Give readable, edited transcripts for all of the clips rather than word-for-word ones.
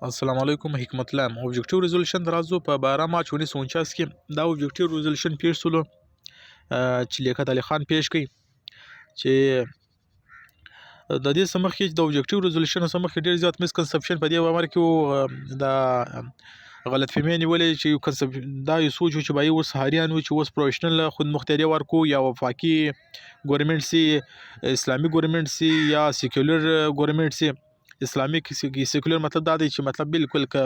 السلام علیکم حکمت لام اوبجیکټیو ریزولوشن درازو په 12 مارچ 1949 کې دا اوبجیکټیو ریزولوشن پیش سولو چې لیاقت علي خان پیش کړي چې د دې سمخ کې د اوبجیکټیو ریزولوشن سمخ ډیر زیات مسکنسپشن په دې امر کې دا غلط فهمي نیولې چې یو کنسپټ دا یو سوچ چې بای اوس هاریان و چې اوس پروفیشنل خود مختاری ورکو یا وفاقي ګورنمنت سي اسلامي ګورنمنت سي یا سیکولر ګورنمنت سي اسلامیک سیکولر مطلب دا دی چې مطلب بالکل ک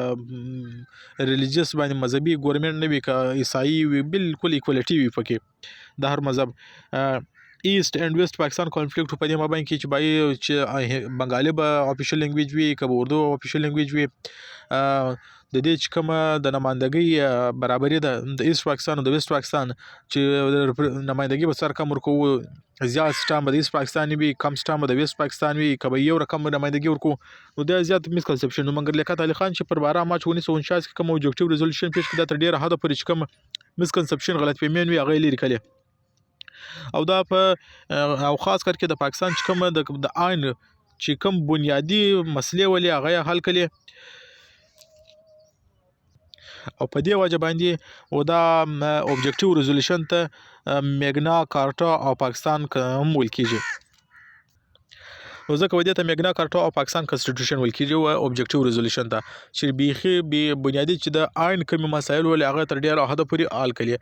ریلیجیس باندې مذهبي ګورنمنت نه وي ک عیسائی وي بالکل ایکوالټي وي پکې د هر مذهب ایست اینڈ ویست پاکستان کانفلیکټ په دې مابین کې چې بای چې بنگالي به افیشل لینګویج وي ک اردو افیشل لینګویج وي د دې چې کوم د نمائندګۍ برابرۍ د ایست پاکستان او د ویست پاکستان چې نمائندګۍ به سر کم ورکو زیات سټام د ایست پاکستان وي کم سټام د ویست پاکستان وي کبه یو رقم نمائندګي ورکو نو دا زیات مسکنسپشن نو مګر لیاقت علي خان چې پر 12 مارچ 1949 کې کوم اوبجیکټیو ریزولوشن پیش کړ دا تر ډیره حد پورې کوم مسکنسپشن غلط فهمي وي هغه لري کړي او دا په او خاص کر کې د پاکستان چې کوم د آئین چې کوم بنیادی مسلې ولې هغه حل کړي او په دې وجه باندې او دا اوبجیکټیو ریزولوشن ته میګنا کارټا او پاکستان کوم ویل کیږي نو ځکه ودې ته میګنا کارټا او پاکستان کنسټیټیوشن ویل کیږي او اوبجیکټیو ریزولوشن ته چې بیخي بنیادی چې د آئین کوم مسایل ولې هغه تر ډیره حد پورې حل کړي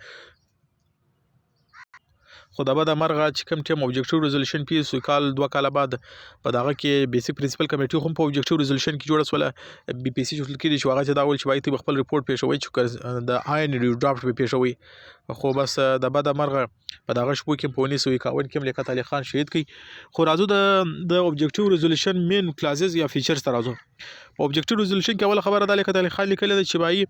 خو دا به د مرغه چې کوم ټیم اوبجیکټیو ریزولوشن پیس کال 2 کال بعد په دغه کې بیسیک پرنسپل کمیټي هم په اوبجیکټیو ریزولوشن کې جوړه سول بي پی سي جوړل کړي چې هغه چې دا ول چې وایي خپل ریپورت پیښوي چې د آئین ریو ډرافټ به پیښوي خو بس د بعد مرغه په دغه شپو کې په 1951 کې لیاقت علي خان شهید کړي خو راځو د اوبجیکټیو ریزولوشن مین کلازز یا فیچرز ته راځو په اوبجیکټیو ریزولوشن کې اوله خبره ده لیاقت علي خان لیکل چې وایي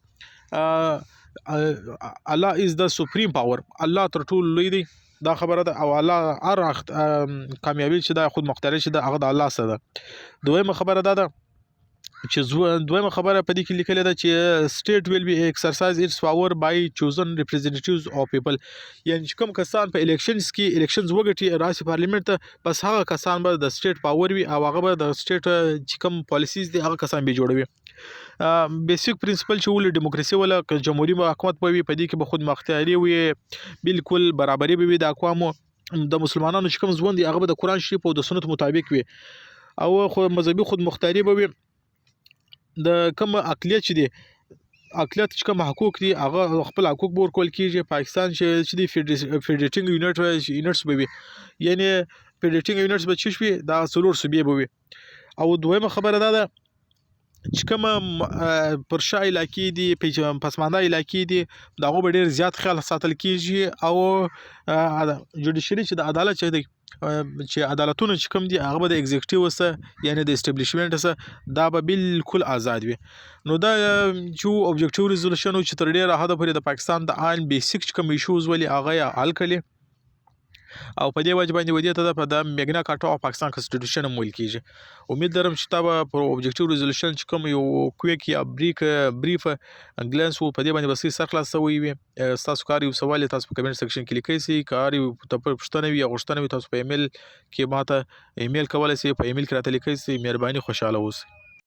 الله از د سپریم پاور الله تر ټولو لوی دی دا خبره ده او الله هر کامیابی چې د خود مختاری چې د هغه د الله سره ده دویمه خبره ده چې دویمه خبره په دې کې لیکل ده چې state will be exercise its power by chosen representatives of people یعنی کوم کسان په الیکشنز کې الیکشنز وګټي راشي پارلیمنت ته بس هغه کسان به د state power وي او هغه به د state چې کوم پالیسیز دي هغه کسان به جوړوي بیسیک پرنسپل چې ول دیموکراسي ولا جمهوریت حکومت په دې کې به خود مختاری وي بالکل برابرۍ به وي د اقوامو د مسلمانانو چې کوم ژوند دی هغه به د قران شریف او د سنت مطابق وي او خو مذهبي خود مختاری به وي د کوم اقلیت چې دی اقلیت چې کوم حقوق دي هغه خپل حقوق به ورکول کیږي پاکستان چې دی فیډریټینګ یونټس به وي یعنی فیډریټینګ یونټس به چی وي دا څلور صوبې به وي او دویمه خبره ده چې کوم پرشا علاقې دي پسمانده علاقې دي دغه به ډیر زیات خیال ساتل کیږي او جوډیشري چې د عدالت چې دی چې عدالتونه چې کوم دي هغه به د ایگزیکټیو سره یعنی د اسټابلیشمنت سره دا به بالکل آزاد وي نو دا چې اوبجیکټیو ریزولوشن چې تر ډیره حد پورې د پاکستان د آئین بیسیک کوم ایشوز ولې هغه حل کړي او په دې وجه باندې ودی ته د میګنا کارټا او پاکستان کنسټیټیوشن مول کیږي امید لرم چې تاسو په اوبجیکټیو ریزولوشن چې کوم یو کویک یا بریف انګلنس وو په دې باندې بسې سر خلاص شوی وي تاسو کار یو سوال تاسو په کمنټ سیکشن کې لیکئ سي کار یو پښتنه وي غوښتنه وي تاسو په ایمیل کې ماته ایمیل کولای سي په ایمیل کې راته لیکئ سي مهرباني خوشاله اوسئ